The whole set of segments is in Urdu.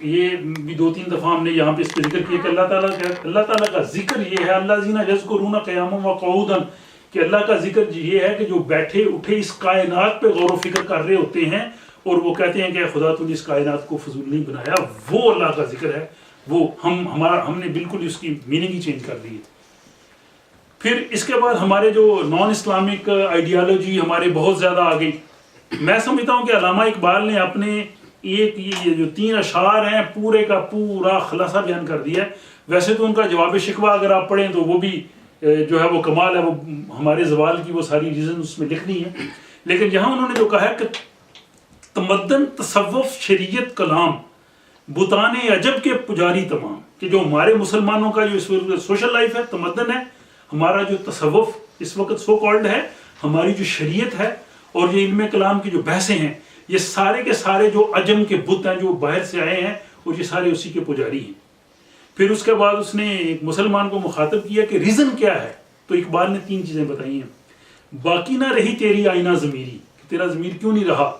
یہ بھی 2-3 دفعہ ہم نے یہاں پہ اس پہ ذکر کیا کہ اللہ تعالیٰ کا ذکر یہ ہے، الذین یذکرون قیاما وقعودا، کہ اللہ کا ذکر یہ ہے کہ جو بیٹھے اٹھے اس کائنات پہ غور و فکر کر رہے ہوتے ہیں اور وہ کہتے ہیں کہ خدا تو نے اس کائنات کو فضول نہیں بنایا، وہ اللہ کا ذکر ہے، وہ ہم نے بالکل اس کی میننگ ہی چینج کر دی ہے۔ پھر اس کے بعد ہمارے جو نان اسلامک آئیڈیالوجی ہمارے بہت زیادہ آ گئی۔ میں سمجھتا ہوں کہ علامہ اقبال نے اپنے یہ جو 3 اشعار ہیں پورے کا پورا خلاصہ بیان کر دیا ہے۔ ویسے تو ان کا جواب شکوہ اگر آپ پڑھیں تو وہ بھی جو ہے وہ کمال ہے، وہ ہمارے زوال کی وہ ساری ریزن اس میں لکھنی ہے، لیکن یہاں انہوں نے جو کہا ہے کہ تمدن تصوف شریعت کلام بتان عجب کے پجاری تمام، کہ جو ہمارے مسلمانوں کا جو اس وقت سوشل لائف ہے، تمدن ہے، ہمارا جو تصوف اس وقت سو کالڈ ہے، ہماری جو شریعت ہے اور یہ علم کلام کی جو بحثیں ہیں، یہ سارے کے سارے جو عجم کے بت ہیں جو باہر سے آئے ہیں اور یہ سارے اسی کے پجاری ہیں۔ پھر اس کے بعد اس نے ایک مسلمان کو مخاطب کیا کہ ریزن کیا ہے، تو اقبال نے 3 چیزیں بتائی ہیں۔ باقی نہ رہی تیری آئینہ ضمیری، تیرا ضمیر کیوں نہیں رہا،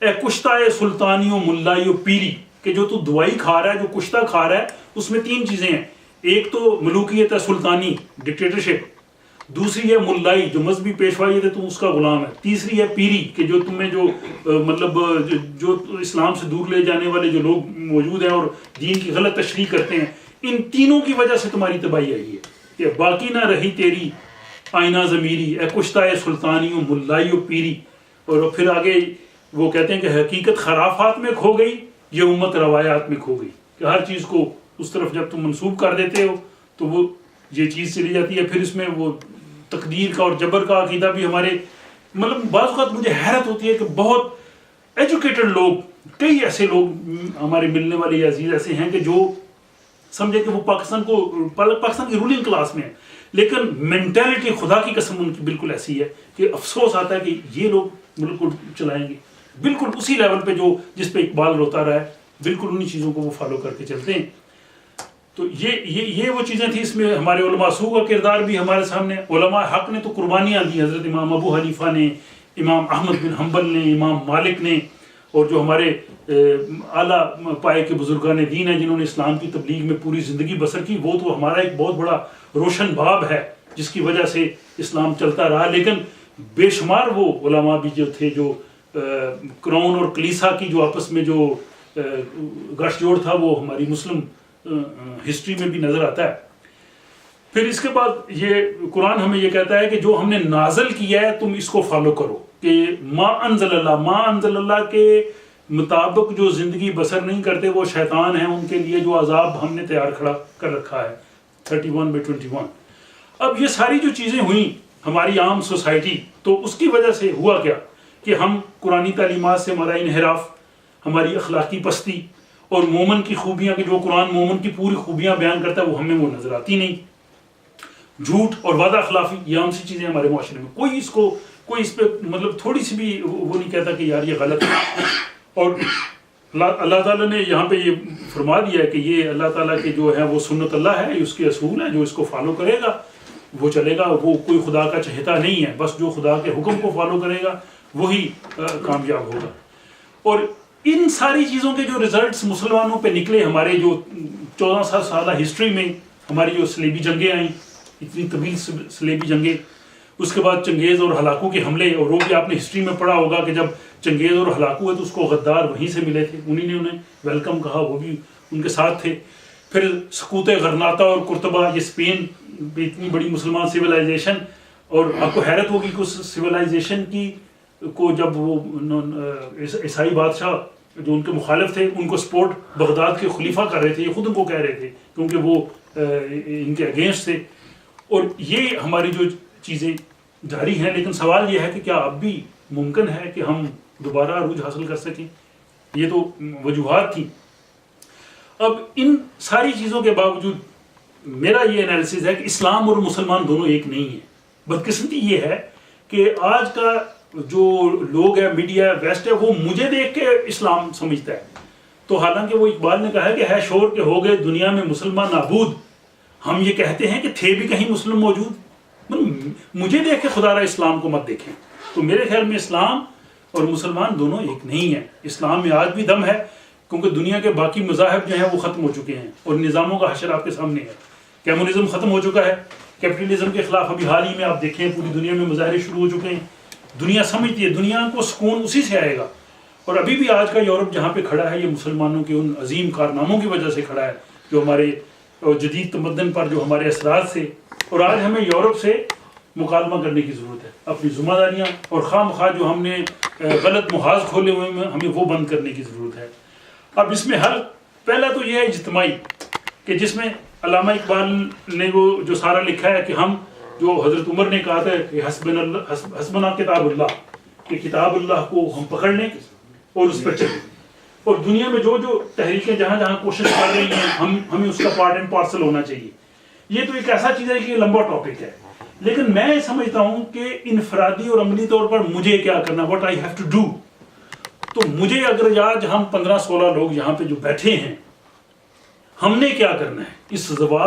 اے کشتہ ملانی و ملائی و پیری، کہ جو تو دوائی کھا رہا ہے، جو کشتہ کھا رہا ہے، اس میں 3 چیزیں ہیں۔ ایک تو ملوکیت ہے، سلطانی ڈکٹیٹرشپ، دوسری ہے ملائی جو مذہبی پیشوائی ہے تو اس کا غلام ہے، تیسری ہے پیری کہ جو تمہیں جو مطلب جو اسلام سے دور لے جانے والے جو لوگ موجود ہیں اور دین کی غلط تشریح کرتے ہیں، ان تینوں کی وجہ سے تمہاری تباہی آئی ہے کہ باقی نہ رہی تیری آئینہ ضمیری، اے کشتہ سلطانی و ملائی و پیری۔ اور پھر آگے وہ کہتے ہیں کہ حقیقت خرافات میں کھو گئی، یہ امت روایات میں کھو گئی، کہ ہر چیز کو اس طرف جب تم منسوب کر دیتے ہو تو وہ یہ چیز چلی جاتی ہے۔ پھر اس میں وہ تقدیر کا اور جبر کا عقیدہ بھی ہمارے مطلب بعض اوقات مجھے حیرت ہوتی ہے کہ بہت ایجوکیٹڈ لوگ، کئی ایسے لوگ ہمارے ملنے والے عزیز ایسے ہیں کہ جو سمجھے کہ وہ پاکستان کی رولنگ کلاس میں ہے، لیکن مینٹیلٹی خدا کی قسم ان کی بالکل ایسی ہے کہ افسوس آتا ہے کہ یہ لوگ ملک کو چلائیں گے بالکل اسی لیول پہ جس پہ اقبال روتا رہا ہے، بالکل انہی چیزوں کو وہ فالو کر کے چلتے ہیں۔ تو یہ وہ چیزیں تھیں۔ اس میں ہمارے علماء سو کا کردار بھی ہمارے سامنے، علماء حق نے تو قربانیاں دی، حضرت امام ابو حنیفہ نے، امام احمد بن حنبل نے، امام مالک نے، اور جو ہمارے اعلیٰ پائے کے بزرگان دین ہیں جنہوں نے اسلام کی تبلیغ میں پوری زندگی بسر کی، وہ تو ہمارا ایک بہت بڑا روشن باب ہے جس کی وجہ سے اسلام چلتا رہا۔ لیکن بے شمار وہ علماء بھی جو تھے جو کراؤن اور کلیسا کی جو آپس میں جو گٹھ جوڑ تھا وہ ہماری مسلم ہسٹری میں بھی نظر آتا ہے۔ پھر اس کے بعد یہ قرآن ہمیں یہ کہتا ہے کہ جو ہم نے نازل کیا ہے تم اس کو فالو کرو، کہ ما انزل اللہ کے مطابق جو زندگی بسر نہیں کرتے وہ شیطان ہیں، ان کے لیے جو عذاب ہم نے تیار کھڑا کر رکھا ہے 31/21۔ اب یہ ساری جو چیزیں ہوئیں ہماری عام سوسائٹی، تو اس کی وجہ سے ہوا کیا کہ ہم قرآنی تعلیمات سے ہمارا انحراف، ہماری اخلاقی پستی اور مومن کی خوبیاں، کہ جو قرآن مومن کی پوری خوبیاں بیان کرتا ہے وہ ہمیں وہ نظر آتی نہیں۔ جھوٹ اور وعدہ خلافی، یہ عام سی چیزیں ہمارے معاشرے میں، کوئی اس پہ مطلب تھوڑی سی بھی وہ نہیں کہتا کہ یار یہ غلط ہے۔ اور اللہ تعالیٰ نے یہاں پہ یہ فرما دیا ہے کہ یہ اللہ تعالیٰ کے جو ہے وہ سنت اللہ ہے، اس کے اصول ہیں، جو اس کو فالو کرے گا وہ چلے گا، وہ کوئی خدا کا چہتا نہیں ہے، بس جو خدا کے حکم کو فالو کرے گا وہی کامیاب ہوگا۔ اور ان ساری چیزوں کے جو ریزلٹس مسلمانوں پہ نکلے، ہمارے جو 14 سالہ ہسٹری میں ہماری جو صلیبی جنگیں آئیں، اتنی طویل صلیبی جنگیں، اس کے بعد چنگیز اور ہلاکو کے حملے، اور وہ بھی آپ نے ہسٹری میں پڑھا ہوگا کہ جب چنگیز اور ہلاکو ہوئے تو اس کو غدار وہیں سے ملے تھے، انہی نے انہیں ویلکم کہا، وہ بھی ان کے ساتھ تھے۔ پھر سقوط غرناطہ اور قرطبہ، یہ اسپین بھی اتنی بڑی مسلمان سویلائزیشن، اور آپ کو حیرت ہوگی کہ اس سویلائزیشن کو جب وہ عیسائی بادشاہ جو ان کے مخالف تھے ان کو سپورٹ بغداد کے خلیفہ کر رہے تھے، یہ خود ان کو کہہ رہے تھے کیونکہ وہ ان کے اگینسٹ تھے۔ اور یہ ہماری جو چیزیں جاری ہیں، لیکن سوال یہ ہے کہ کیا اب بھی ممکن ہے کہ ہم دوبارہ عروج حاصل کر سکیں؟ یہ تو وجوہات تھیں۔ اب ان ساری چیزوں کے باوجود میرا یہ انالیسس ہے کہ اسلام اور مسلمان دونوں ایک نہیں ہیں۔ بدقسمتی یہ ہے کہ آج کا جو لوگ ہے، میڈیا ویسٹ ہے، وہ مجھے دیکھ کے اسلام سمجھتا ہے، تو حالانکہ وہ اقبال نے کہا ہے کہ ہے شور کے ہو گئے دنیا میں مسلمان نابود، ہم یہ کہتے ہیں کہ تھے بھی کہیں مسلم موجود۔ مجھے دیکھ کے خدا را اسلام کو مت دیکھیں۔ تو میرے خیال میں اسلام اور مسلمان دونوں ایک نہیں ہیں۔ اسلام میں آج بھی دم ہے، کیونکہ دنیا کے باقی مذاہب جو ہیں وہ ختم ہو چکے ہیں اور نظاموں کا حشر آپ کے سامنے ہے. کمیونزم ختم ہو چکا ہے, کیپٹلزم کے خلاف ابھی حال ہی میں آپ دیکھیں پوری دنیا میں مظاہرے شروع ہو چکے ہیں. دنیا سمجھتی ہے دنیا کو سکون اسی سے آئے گا. اور ابھی بھی آج کا یورپ جہاں پہ کھڑا ہے یہ مسلمانوں کے ان عظیم کارناموں کی وجہ سے کھڑا ہے, جو ہمارے جدید تمدن پر جو ہمارے اثرات سے. اور آج ہمیں یورپ سے مکالمہ کرنے کی ضرورت ہے, اپنی ذمہ داریاں اور خواہ مخواہ جو ہم نے غلط محاذ کھولے ہوئے ہیں ہمیں وہ بند کرنے کی ضرورت ہے. اب اس میں حل پہلا تو یہ ہے اجتماعی, کہ جس میں علامہ اقبال نے وہ جو سارا لکھا ہے کہ ہم جو حضرت عمر نے کہا تھا کہ حسبنا کتاب اللہ, کہ کتاب اللہ کو ہم پکڑ لیں اور اس پر چلیں. اور دنیا میں جو جو تحریکیں جہاں جہاں کوشش کر رہی ہیں ہمیں اس کا پارٹ اینڈ پارسل ہونا چاہیے. یہ تو ایک ایسا چیز ہے کہ یہ لمبا ٹاپک ہے, لیکن میں سمجھتا ہوں کہ انفرادی اور عملی طور پر مجھے کیا کرنا, what I have to do. تو مجھے اگر آج ہم 15-16 لوگ یہاں پہ جو بیٹھے ہیں, ہم نے کیا کرنا ہے اس زبان